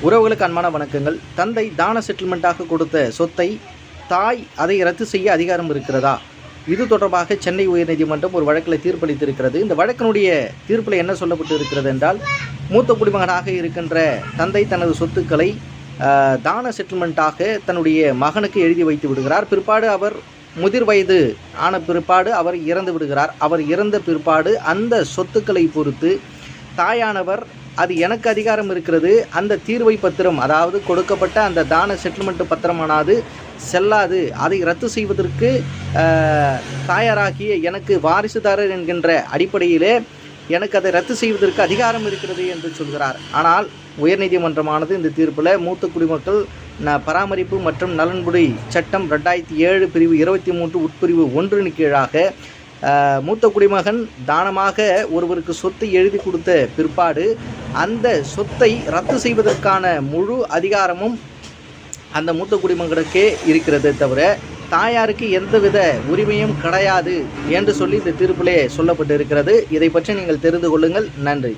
உறவுகளுக்கு அன்பான வணக்கங்கள். தந்தை தான செட்டில்மெண்ட்டாக கொடுத்த சொத்தை தாய் அதை ரத்து செய்ய அதிகாரம் இருக்கிறதா? இது தொடர்பாக சென்னை உயர்நீதிமன்றம் ஒரு வழக்கில் தீர்ப்பளித்திருக்கிறது. இந்த வழக்கினுடைய தீர்ப்பில் என்ன சொல்லப்பட்டு இருக்கிறது என்றால், மூத்த குடிமகனாக இருக்கின்ற தந்தை தனது சொத்துக்களை தான செட்டில்மெண்ட்டாக தன்னுடைய மகனுக்கு எழுதி வைத்து விடுகிறார். பிற்பாடு அவர் முதிர் வயது ஆன பிற்பாடு அவர் இறந்து விடுகிறார். அவர் இறந்த பிற்பாடு அந்த சொத்துக்களை பொறுத்து தாயானவர் அது எனக்கு அதிகாரம் இருக்கிறது, அந்த தீர்வை பத்திரம், அதாவது கொடுக்கப்பட்ட அந்த தான செட்டில்மெண்ட் பத்திரமானது செல்லாது, அதை ரத்து செய்வதற்கு தாயாராகிய எனக்கு வாரிசுதாரர் என்கின்ற அடிப்படையிலே எனக்கு அதை ரத்து செய்வதற்கு அதிகாரம் இருக்கிறது என்று சொல்கிறார். ஆனால் உயர்நீதிமன்றமானது இந்த தீர்ப்பில் மூத்த குடிமக்கள் பராமரிப்பு மற்றும் நலன்புரி சட்டம் 2007 பிரிவு 23 உட்பிரிவு 1 கீழாக மூத்த குடிமகன் தானமாக ஒருவருக்கு சொத்தை எழுதி கொடுத்த பிற்பாடு அந்த சொத்தை ரத்து செய்வதற்கான முழு அதிகாரமும் அந்த மூத்த குடிமகனுக்கே இருக்கிறது தவிர தாயாருக்கு எந்தவித உரிமையும் கிடையாது என்று சொல்லி இந்த தீர்ப்பிலே சொல்லப்பட்டு இருக்கிறது. இதை பற்றி நீங்கள் தெரிந்து கொள்ளுங்கள். நன்றி.